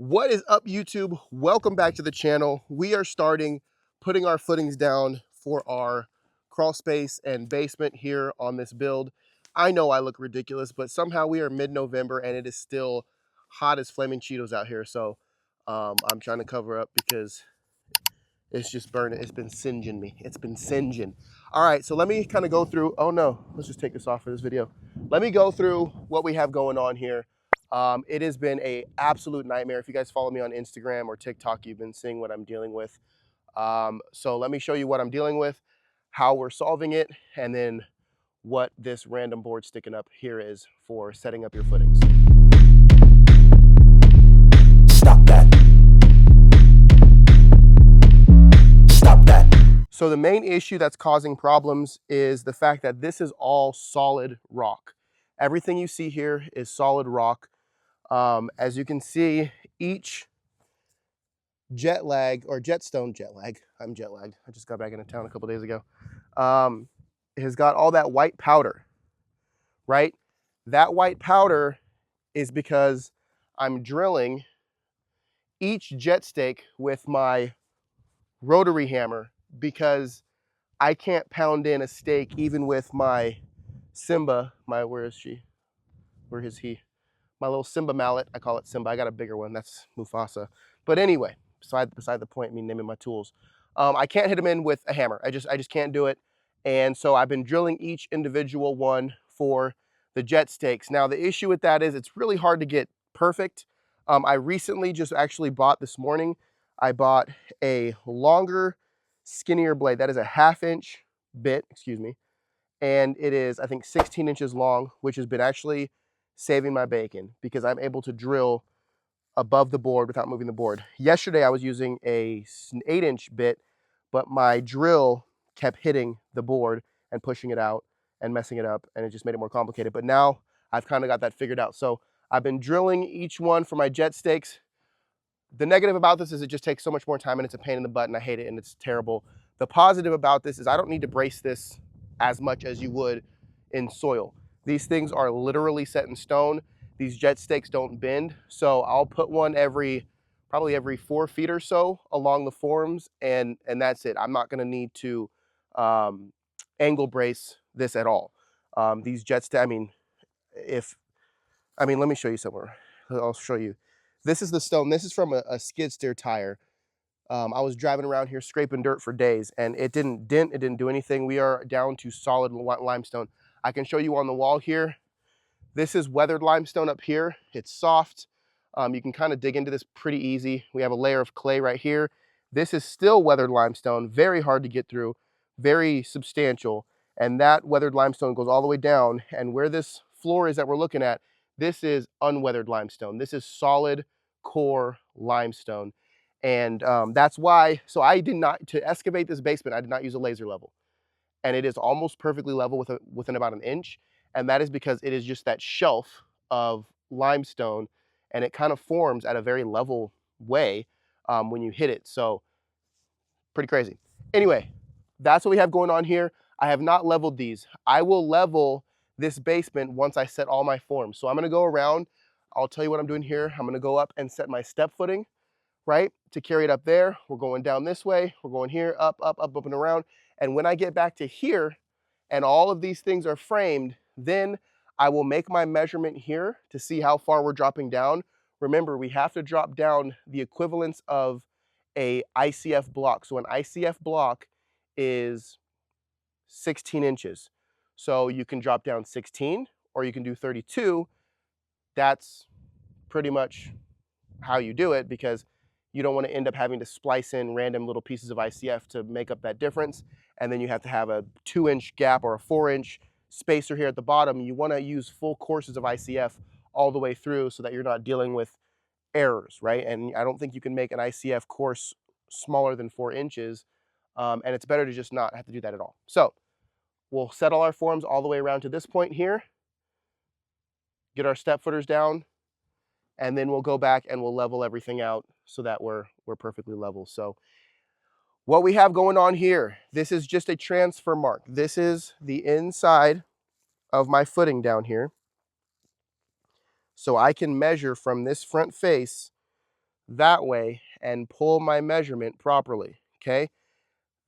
What is up, YouTube? Welcome back to the channel. We are putting our footings down for our crawl space and basement here on this build. I know I look ridiculous, but somehow we are mid-November and it is still hot as flaming Cheetos out here. So I'm trying to cover up because it's just burning. It's been singeing me. It's been singeing. All right, so let me kind of go through. Oh no, let's just take this off for this video. Let me go through what we have going on here. It has been an absolute nightmare. If you guys follow me on Instagram or TikTok, you've been seeing what I'm dealing with. So let me show you what I'm dealing with, how we're solving it, and then what this random board sticking up here is for setting up your footings. Stop that. Stop that. So the main issue that's causing problems is the fact that this is all solid rock. Everything you see here is solid rock. As you can see, each I'm jet lagged. I'm jet lagged. I just got back into town a couple days ago. Has got all that white powder, right? That white powder is because I'm drilling each jet stake with my rotary hammer because I can't pound in a stake even with my Simba, where is she? Where is he? My little Simba mallet. I call it Simba. I got a bigger one. That's Mufasa. But anyway, beside the point, me naming my tools. I can't hit them in with a hammer. I just can't do it. And so I've been drilling each individual one for the jet stakes. Now the issue with that is it's really hard to get perfect. I recently just actually bought this morning. I bought a longer, skinnier blade. That is a 1/2 inch bit, excuse me. And it is, I think, 16 inches long, which has been actually saving my bacon because I'm able to drill above the board without moving the board. Yesterday, I was using an 8-inch bit, but my drill kept hitting the board and pushing it out and messing it up, and it just made it more complicated. But now I've kind of got that figured out. So I've been drilling each one for my jet stakes. The negative about this is it just takes so much more time and it's a pain in the butt and I hate it and it's terrible. The positive about this is I don't need to brace this as much as you would in soil. These things are literally set in stone. These jet stakes don't bend. So I'll put one probably every 4 feet or so along the forms and that's it. I'm not gonna need to angle brace this at all. These jet stakes, let me show you somewhere. I'll show you. This is the stone. This is from a skid steer tire. I was driving around here scraping dirt for days and it didn't dent, it didn't do anything. We are down to solid limestone. I can show you on the wall here. This is weathered limestone up here. It's soft. You can kind of dig into this pretty easy. We have a layer of clay right here. This is still weathered limestone, very hard to get through, very substantial. And that weathered limestone goes all the way down. And where this floor is that we're looking at, this is unweathered limestone. This is solid core limestone. And that's why, so I did not, to excavate this basement, I did not use a laser level. And it is almost perfectly level within about 1 inch. And that is because it is just that shelf of limestone and it kind of forms at a very level way when you hit it. So pretty crazy. Anyway, that's what we have going on here. I have not leveled these. I will level this basement once I set all my forms. So I'm gonna go around, I'll tell you what I'm doing here. I'm gonna go up and set my step footing, right? To carry it up there. We're going down this way. We're going here, up, and around. And when I get back to here and all of these things are framed, then I will make my measurement here to see how far we're dropping down. Remember, we have to drop down the equivalence of a ICF block. So an ICF block is 16 inches. So you can drop down 16 or you can do 32. That's pretty much how you do it because you don't want to end up having to splice in random little pieces of ICF to make up that difference. And then you have to have a 2-inch gap or a 4-inch spacer here at the bottom. You want to use full courses of ICF all the way through so that you're not dealing with errors, right? And I don't think you can make an ICF course smaller than 4 inches. And it's better to just not have to do that at all. So we'll set all our forms all the way around to this point here, get our step footers down, and then we'll go back and we'll level everything out so that we're perfectly level. So what we have going on here, this is just a transfer mark. This is the inside of my footing down here. So I can measure from this front face that way and pull my measurement properly, okay?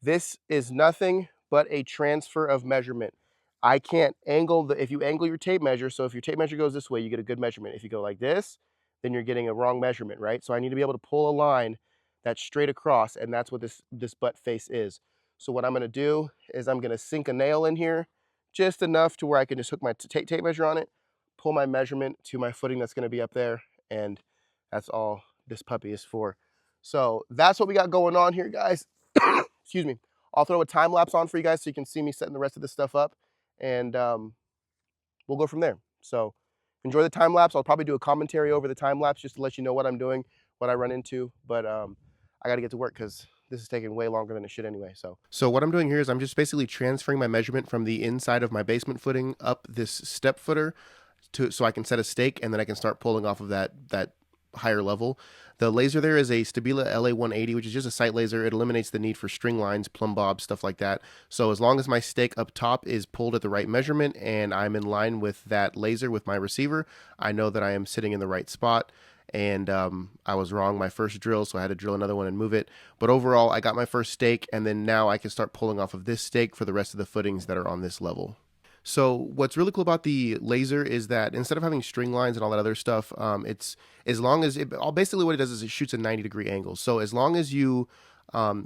This is nothing but a transfer of measurement. I can't angle if you angle your tape measure, so if your tape measure goes this way, you get a good measurement. If you go like this, then you're getting a wrong measurement, right? So I need to be able to pull a line that's straight across, and that's what this butt face is. So what I'm gonna do is I'm gonna sink a nail in here, just enough to where I can just hook my tape measure on it, pull my measurement to my footing that's gonna be up there, and that's all this puppy is for. So that's what we got going on here, guys. Excuse me. I'll throw a time lapse on for you guys so you can see me setting the rest of this stuff up, and we'll go from there. So enjoy the time lapse. I'll probably do a commentary over the time lapse just to let you know what I'm doing, what I run into. But I got to get to work because this is taking way longer than it should anyway. So what I'm doing here is I'm just basically transferring my measurement from the inside of my basement footing up this step footer so I can set a stake, and then I can start pulling off of that higher level. The laser there is a Stabila LA180, which is just a sight laser. It eliminates the need for string lines, plumb bobs, stuff like that. So as long as my stake up top is pulled at the right measurement and I'm in line with that laser with my receiver, I know that I am sitting in the right spot. And I was wrong my first drill, so I had to drill another one and move it. But overall, I got my first stake, and then now I can start pulling off of this stake for the rest of the footings that are on this level. So what's really cool about the laser is that instead of having string lines and all that other stuff, it's as long as basically what it does is it shoots a 90-degree angle. So as long as you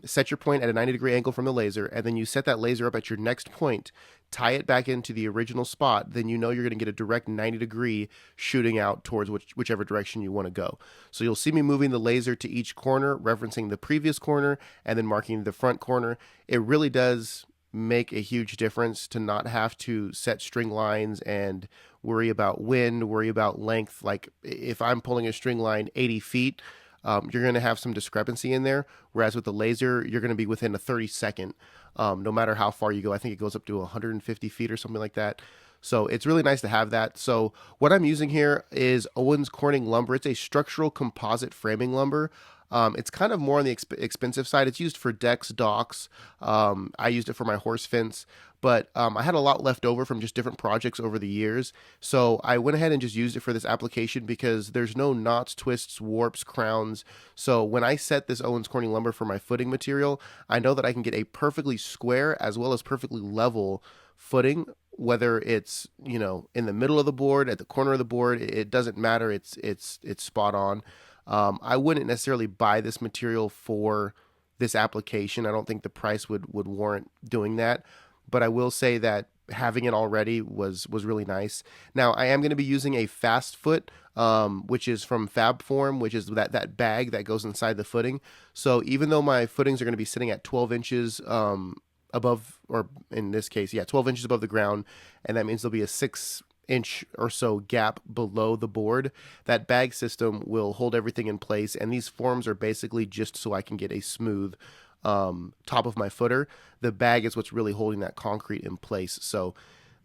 set your point at a 90-degree angle from the laser, and then you set that laser up at your next point, tie it back into the original spot, then you know you're going to get a direct 90-degree shooting out towards whichever direction you want to go. So you'll see me moving the laser to each corner, referencing the previous corner, and then marking the front corner. It really does make a huge difference to not have to set string lines and worry about wind, worry about length. Like if I'm pulling a string line 80 feet, you're going to have some discrepancy in there. Whereas with the laser, you're going to be within a 30-second, no matter how far you go. I think it goes up to 150 feet or something like that. So it's really nice to have that. So what I'm using here is Owens Corning lumber. It's a structural composite framing lumber. It's kind of more on the expensive side. It's used for decks, docks. I used it for my horse fence, but I had a lot left over from just different projects over the years. So I went ahead and just used it for this application because there's no knots, twists, warps, crowns. So when I set this Owens Corning lumber for my footing material, I know that I can get a perfectly square as well as perfectly level footing, whether it's, you know, in the middle of the board, at the corner of the board. It doesn't matter. It's spot on. I wouldn't necessarily buy this material for this application. I don't think the price would warrant doing that, but I will say that having it already was really nice. Now I am going to be using a fast foot, which is from Fab Form, which is that bag that goes inside the footing. So even though my footings are going to be sitting at 12 inches above, or in this case, 12 inches above the ground, and that means there'll be a 6-inch or so gap below the board, that bag system will hold everything in place, and these forms are basically just so I can get a smooth top of my footer. The bag is what's really holding that concrete in place. So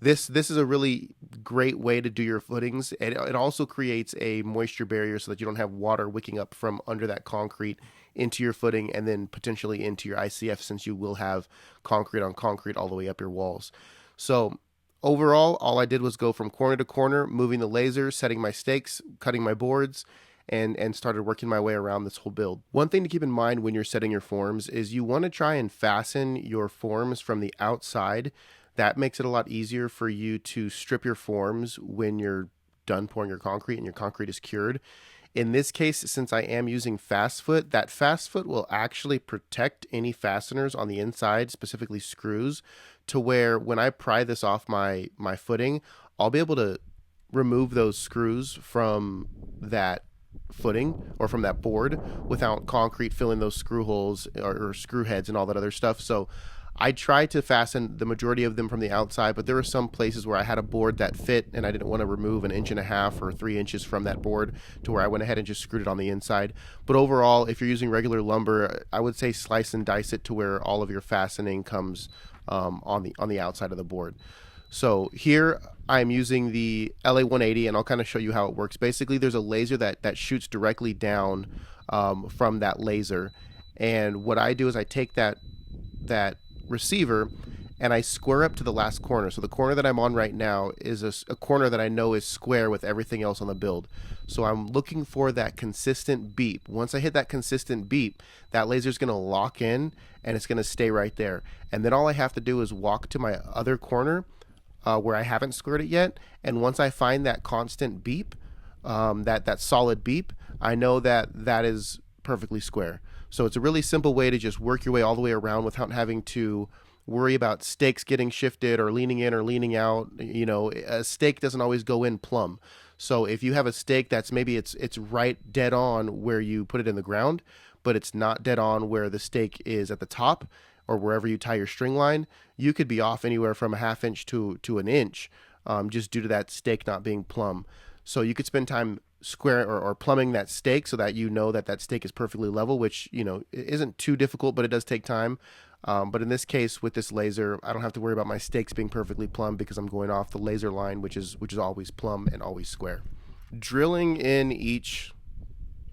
this is a really great way to do your footings. It also creates a moisture barrier so that you don't have water wicking up from under that concrete into your footing and then potentially into your ICF, since you will have concrete on concrete all the way up your walls. So overall, all I did was go from corner to corner, moving the laser, setting my stakes, cutting my boards, and started working my way around this whole build. One thing to keep in mind when you're setting your forms is you want to try and fasten your forms from the outside. That makes it a lot easier for you to strip your forms when you're done pouring your concrete and your concrete is cured. In this case, since I am using fast foot, that fast foot will actually protect any fasteners on the inside, specifically screws, to where when I pry this off my footing, I'll be able to remove those screws from that footing or from that board without concrete filling those screw holes or screw heads and all that other stuff. So I tried to fasten the majority of them from the outside, but there were some places where I had a board that fit and I didn't want to remove 1.5 inches or 3 inches from that board, to where I went ahead and just screwed it on the inside. But overall, if you're using regular lumber, I would say slice and dice it to where all of your fastening comes on the outside of the board. So here I'm using the LA180, and I'll kind of show you how it works. Basically, there's a laser that shoots directly down from that laser, and what I do is I take that receiver and I square up to the last corner. So the corner that I'm on right now is a corner that I know is square with everything else on the build. So I'm looking for that consistent beep. Once I hit that consistent beep, that laser's going to lock in and it's going to stay right there. And then all I have to do is walk to my other corner where I haven't squared it yet. And once I find that constant beep, that solid beep, I know that that is perfectly square. So it's a really simple way to just work your way all the way around without having to worry about stakes getting shifted or leaning in or leaning out. You know, a stake doesn't always go in plumb. So if you have a stake that's maybe it's right dead on where you put it in the ground, but it's not dead on where the stake is at the top or wherever you tie your string line, you could be off anywhere from a half inch to an inch, just due to that stake not being plumb. So you could spend time square or plumbing that stake so that you know that that stake is perfectly level, which, you know, isn't too difficult, but it does take time. But in this case, with this laser, I don't have to worry about my stakes being perfectly plumb because I'm going off the laser line, which is always plumb and always square. Drilling in each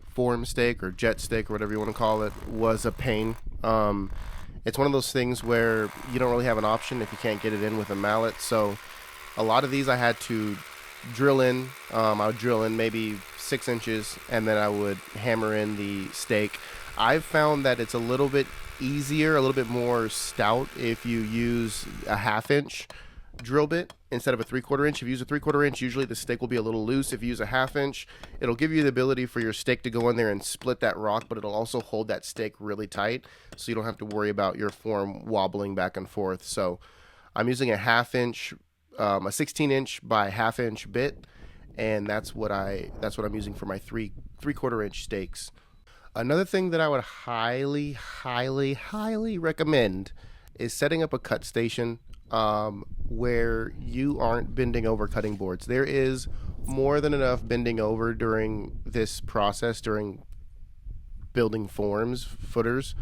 form stake or jet stake or whatever you want to call it was a pain. It's one of those things where you don't really have an option if you can't get it in with a mallet. So a lot of these I had to drill in. I would drill in maybe 6 inches and then I would hammer in the stake. I've found that it's a little bit easier, a little bit more stout if you use a half-inch drill bit instead of a 3/4 inch. If you use a 3/4 inch, usually the stake will be a little loose. If you use a half-inch, it'll give you the ability for your stake to go in there and split that rock, but it'll also hold that stake really tight, so you don't have to worry about your form wobbling back and forth. So I'm using a half-inch, a 16-inch by half-inch bit, and that's what I'm using for my 3/4 inch stakes. Another thing that I would highly, highly, highly recommend is setting up a cut station where you aren't bending over cutting boards. There is more than enough bending over during this process, during building forms, footers,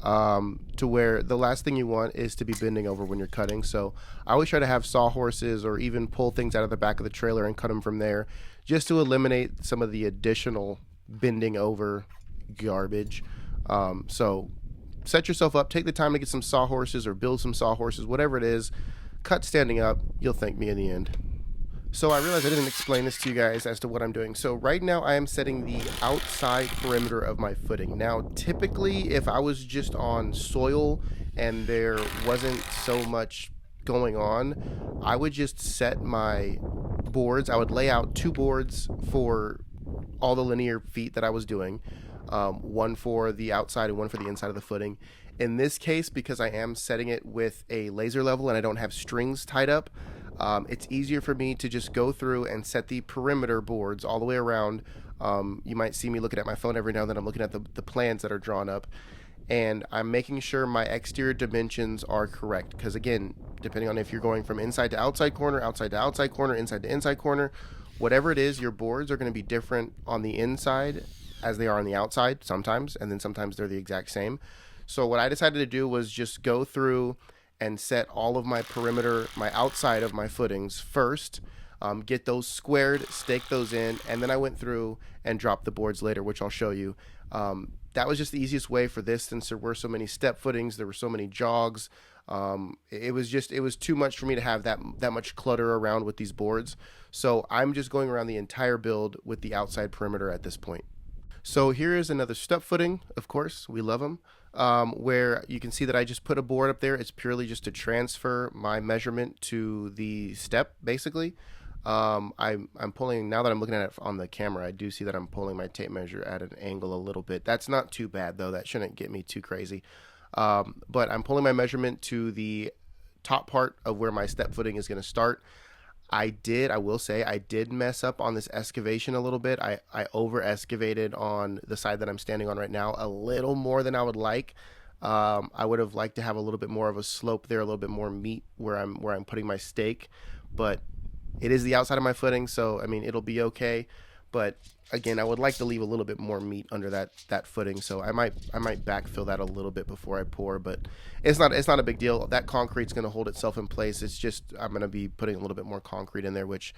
to where the last thing you want is to be bending over when you're cutting. So I always try to have sawhorses or even pull things out of the back of the trailer and cut them from there, just to eliminate some of the additional bending over garbage. So set yourself up, take the time to get some sawhorses or build some sawhorses, whatever it is, cut standing up. You'll thank me in the end. So I realized I didn't explain this to you guys as to what I'm doing. So right now I am setting the outside perimeter of my footing. Now typically if I was just on soil and there wasn't so much going on, I would just set my boards. I would lay out 2 boards for all the linear feet that I was doing, one for the outside and one for the inside of the footing. In this case, because I am setting it with a laser level and I don't have strings tied up, it's easier for me to just go through and set the perimeter boards all the way around. You might see me looking at my phone every now and then. I'm looking at the plans that are drawn up, and I'm making sure my exterior dimensions are correct, because again, depending on if you're going from inside to outside corner, inside to inside corner, whatever it is, your boards are going to be different on the inside as they are on the outside sometimes, and then sometimes they're the exact same. So what I decided to do was just go through and set all of my perimeter, my outside of my footings first, get those squared, stake those in, and then I went through and dropped the boards later, which I'll show you. That was just the easiest way for this, since there were so many step footings, there were so many jogs. It was too much for me to have that much clutter around with these boards. So I'm just going around the entire build with the outside perimeter at this point. So here is another step footing. Of course, we love them. Where you can see that I just put a board up there. It's purely just to transfer my measurement to the step, basically. I'm pulling, now that I'm looking at it on the camera, I do see that I'm pulling my tape measure at an angle a little bit. That's not too bad though. That shouldn't get me too crazy. But I'm pulling my measurement to the top part of where my step footing is going to start. I will say I did mess up on this excavation a little bit. I over excavated on the side that I'm standing on right now a little more than I would like. I would have liked to have a little bit more of a slope there, a little bit more meat where I'm putting my stake, but it is the outside of my footing, so I mean it'll be okay. But again, I would like to leave a little bit more meat under that footing, so I might backfill that a little bit before I pour, but it's not a big deal. That concrete's going to hold itself in place. It's just I'm going to be putting a little bit more concrete in there, which,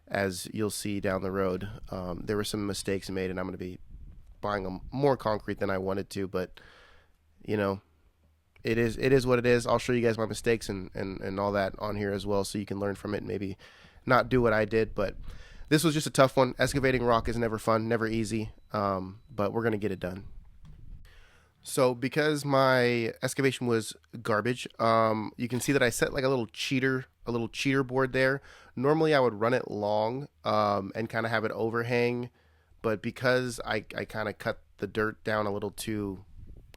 as you'll see down the road, there were some mistakes made, and I'm going to be buying more concrete than I wanted to, but you know, it is what it is. I'll show you guys my mistakes and all that on here as well, so you can learn from it and maybe not do what I did. But this was just a tough one. Excavating rock is never fun, never easy, but we're going to get it done. So because my excavation was garbage, you can see that I set like a little cheater board there. Normally I would run it long and kind of have it overhang, but because I kind of cut the dirt down a little too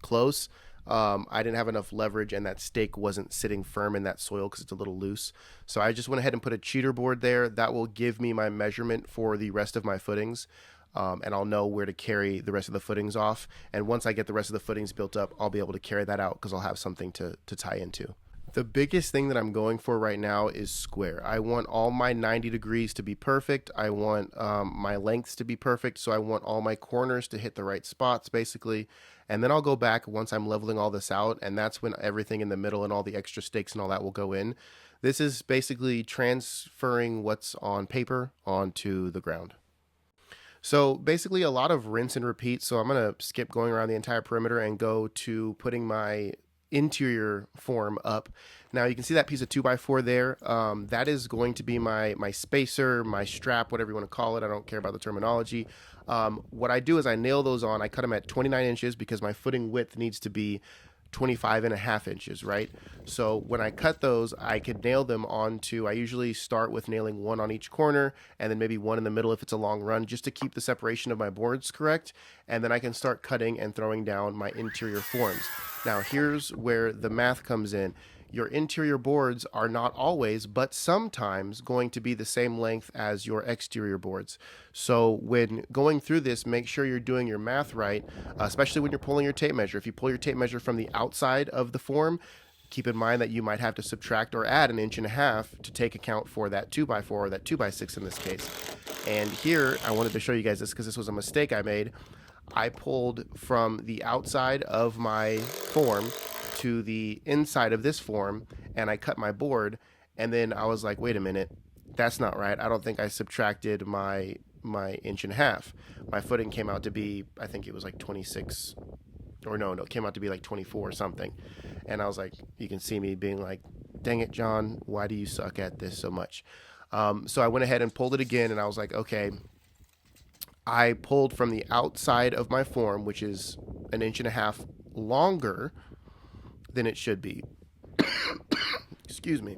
close, I didn't have enough leverage, and that stake wasn't sitting firm in that soil because it's a little loose. So I just went ahead and put a cheater board there. That will give me my measurement for the rest of my footings. And I'll know where to carry the rest of the footings off. And once I get the rest of the footings built up, I'll be able to carry that out because I'll have something to tie into. The biggest thing that I'm going for right now is square. I want all my 90 degrees to be perfect. I want my lengths to be perfect. So I want all my corners to hit the right spots, basically. And then I'll go back once I'm leveling all this out. And that's when everything in the middle and all the extra stakes and all that will go in. This is basically transferring what's on paper onto the ground. So basically a lot of rinse and repeat. So I'm going to skip going around the entire perimeter and go to putting my interior form up. Now you can see that piece of 2x4 there. That is going to be my spacer, my strap, whatever you want to call it. I don't care about the terminology. What I do is I nail those on. I cut them at 29 inches because my footing width needs to be 25.5 inches, right? So when I cut those, I could nail them onto, I usually start with nailing one on each corner and then maybe one in the middle if it's a long run, just to keep the separation of my boards correct. And then I can start cutting and throwing down my interior forms. Now here's where the math comes in. Your interior boards are not always, but sometimes going to be the same length as your exterior boards. So when going through this, make sure you're doing your math right, especially when you're pulling your tape measure. If you pull your tape measure from the outside of the form, keep in mind that you might have to subtract or add 1.5 inches to take account for that 2x4 or that 2x6 in this case. And here, I wanted to show you guys this because this was a mistake I made. I pulled from the outside of my form to the inside of this form, and I cut my board, and then I was like, wait a minute, that's not right. I don't think I subtracted my 1.5 inches. My footing came out to be, I think it was like 26, or no, it came out to be like 24 or something. And I was like, you can see me being like, dang it, John, why do you suck at this so much? So I went ahead and pulled it again, and I was like, okay, I pulled from the outside of my form, which is 1.5 inches longer than it should be. Excuse me.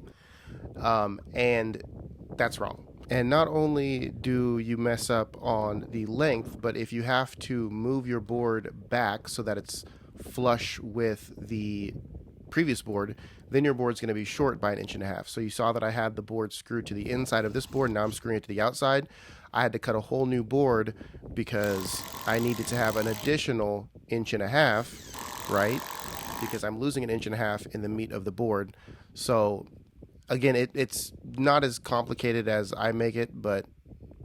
And that's wrong. And not only do you mess up on the length, but if you have to move your board back so that it's flush with the previous board, then your board's going to be short by 1.5 inches. So you saw that I had the board screwed to the inside of this board. Now I'm screwing it to the outside. I had to cut a whole new board because I needed to have an additional 1.5 inches, right? Because I'm losing 1.5 inches in the meat of the board. So again, it's not as complicated as I make it, but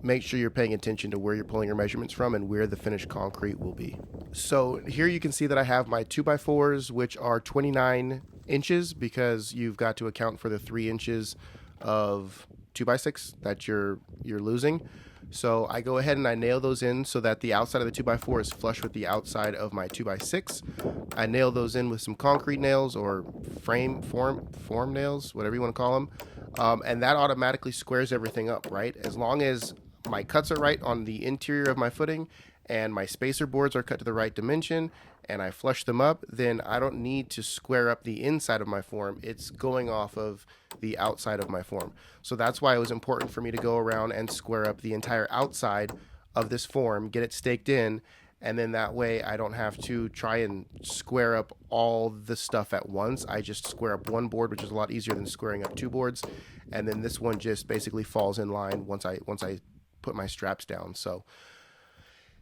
make sure you're paying attention to where you're pulling your measurements from and where the finished concrete will be. So here you can see that I have my 2x4s, which are 29 inches because you've got to account for the 3 inches of 2x6 that you're losing. So I go ahead and I nail those in so that the outside of the 2x4 is flush with the outside of my 2x6. I nail those in with some concrete nails or form nails, whatever you want to call them. And that automatically squares everything up, right? As long as my cuts are right on the interior of my footing and my spacer boards are cut to the right dimension and I flush them up, then I don't need to square up the inside of my form. It's going off of the outside of my form. So that's why it was important for me to go around and square up the entire outside of this form, get it staked in, and then that way I don't have to try and square up all the stuff at once. I just square up one board, which is a lot easier than squaring up two boards, and then this one just basically falls in line once I put my straps down. So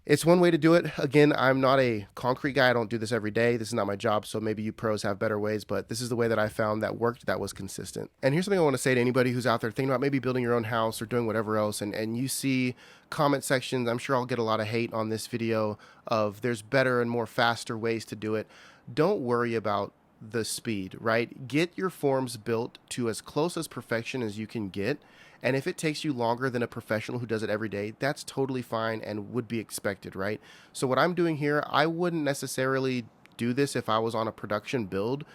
it's one way to do it. Again, I'm not a concrete guy. I don't do this every day. This is not my job, so maybe you pros have better ways, but this is the way that I found that worked, that was consistent. And here's something I want to say to anybody who's out there thinking about maybe building your own house or doing whatever else, and you see comment sections. I'm sure I'll get a lot of hate on this video of there's better and more faster ways to do it. Don't worry about the speed, right? Get your forms built to as close as perfection as you can get. And if it takes you longer than a professional who does it every day, that's totally fine and would be expected, right? So what I'm doing here, I wouldn't necessarily do this if I was on a production build,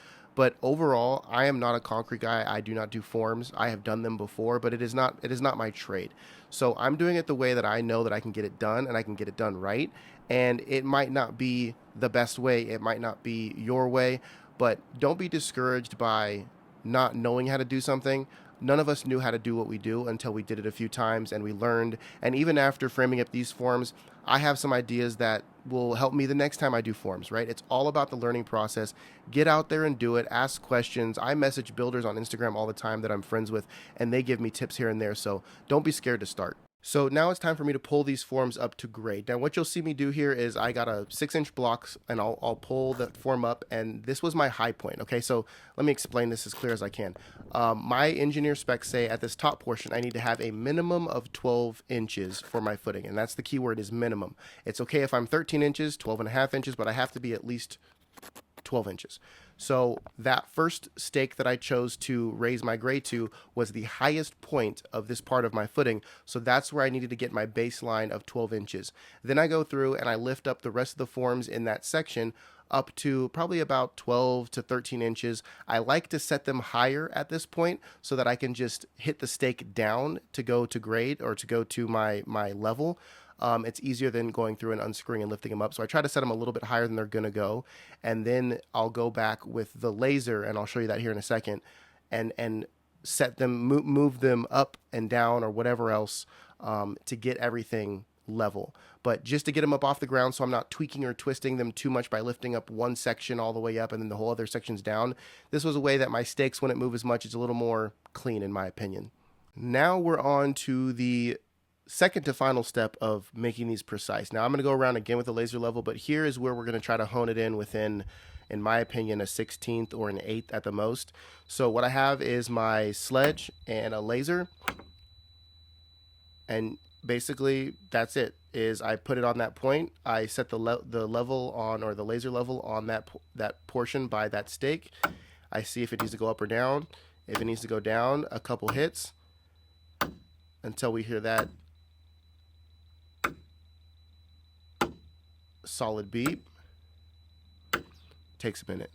But overall, I am not a concrete guy. I do not do forms. I have done them before, but it is not my trade. So I'm doing it the way that I know that I can get it done, and I can get it done right. And it might not be the best way. It might not be your way, but don't be discouraged by not knowing how to do something. None of us knew how to do what we do until we did it a few times and we learned. And even after framing up these forms, I have some ideas that will help me the next time I do forms, right? It's all about the learning process. Get out there and do it. Ask questions. I message builders on Instagram all the time that I'm friends with, and they give me tips here and there. So don't be scared to start. So now it's time for me to pull these forms up to grade. Now what you'll see me do here is I got a 6-inch blocks, and I'll pull the form up, and this was my high point. Okay, so let me explain this as clear as I can. My engineer specs say at this top portion I need to have a minimum of 12 inches for my footing, and that's the key word, is minimum. It's okay if I'm 13 inches, 12.5 inches, but I have to be at least 12 inches. So that first stake that I chose to raise my grade to was the highest point of this part of my footing. So that's where I needed to get my baseline of 12 inches. Then I go through and I lift up the rest of the forms in that section up to probably about 12 to 13 inches. I like to set them higher at this point so that I can just hit the stake down to go to grade, or to go to my level. It's easier than going through and unscrewing and lifting them up. So I try to set them a little bit higher than they're going to go. And then I'll go back with the laser, and I'll show you that here in a second, and set them, move them up and down or whatever else, to get everything level. But just to get them up off the ground so I'm not tweaking or twisting them too much by lifting up one section all the way up and then the whole other section's down. This was a way that my stakes wouldn't move as much. It's a little more clean in my opinion. Now we're on to the second to final step of making these precise. Now I'm going to go around again with the laser level, but here is where we're going to try to hone it in within, in my opinion, a 16th or an 1/8 at the most. So what I have is my sledge and a laser, and basically that's it. Is I put it on that point, I set the level on, or the laser level on that portion by that stake. I see if it needs to go up or down. If it needs to go down, a couple hits until we hear that solid beep. Takes a minute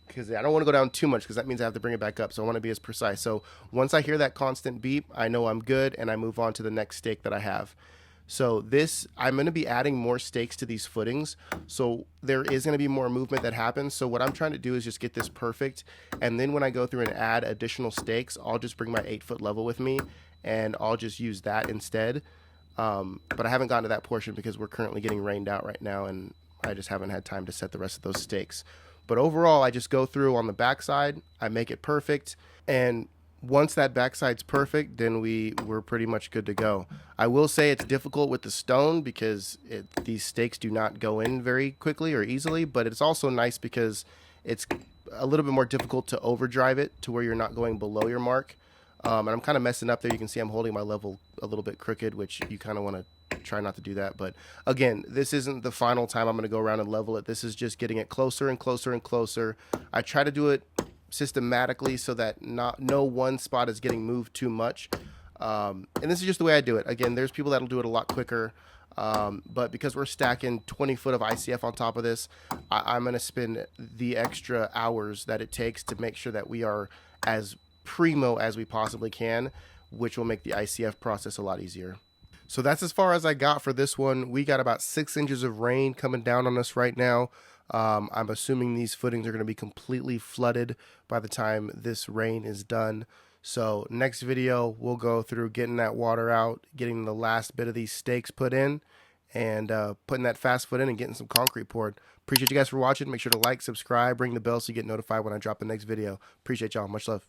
because I don't want to go down too much, because that means I have to bring it back up. So I want to be as precise. So once I hear that constant beep, I know I'm good, and I move on to the next stake that I have. So this, I'm going to be adding more stakes to these footings, so there is going to be more movement that happens. So what I'm trying to do is just get this perfect, and then when I go through and add additional stakes, I'll just bring my 8-foot level with me, and I'll just use that instead. But I haven't gotten to that portion because we're currently getting rained out right now, and I just haven't had time to set the rest of those stakes. But overall, I just go through on the backside, I make it perfect, and once that backside's perfect, then we're pretty much good to go. I will say it's difficult with the stone because these stakes do not go in very quickly or easily, but it's also nice because it's a little bit more difficult to overdrive it to where you're not going below your mark. And I'm kind of messing up there. You can see I'm holding my level a little bit crooked, which you kind of want to try not to do that. But again, this isn't the final time I'm going to go around and level it. This is just getting it closer and closer and closer. I try to do it systematically so that no one spot is getting moved too much. And this is just the way I do it. Again, there's people that'll do it a lot quicker. But because we're stacking 20 foot of ICF on top of this, I'm going to spend the extra hours that it takes to make sure that we are as primo as we possibly can, which will make the ICF process a lot easier. So that's as far as I got for this one. We got about 6 inches of rain coming down on us right now. I'm assuming these footings are going to be completely flooded by the time this rain is done. So next video, we'll go through getting that water out, getting the last bit of these stakes put in, and putting that fast foot in and getting some concrete poured. Appreciate you guys for watching. Make sure to like, subscribe, ring the bell so you get notified when I drop the next video. Appreciate y'all. Much love.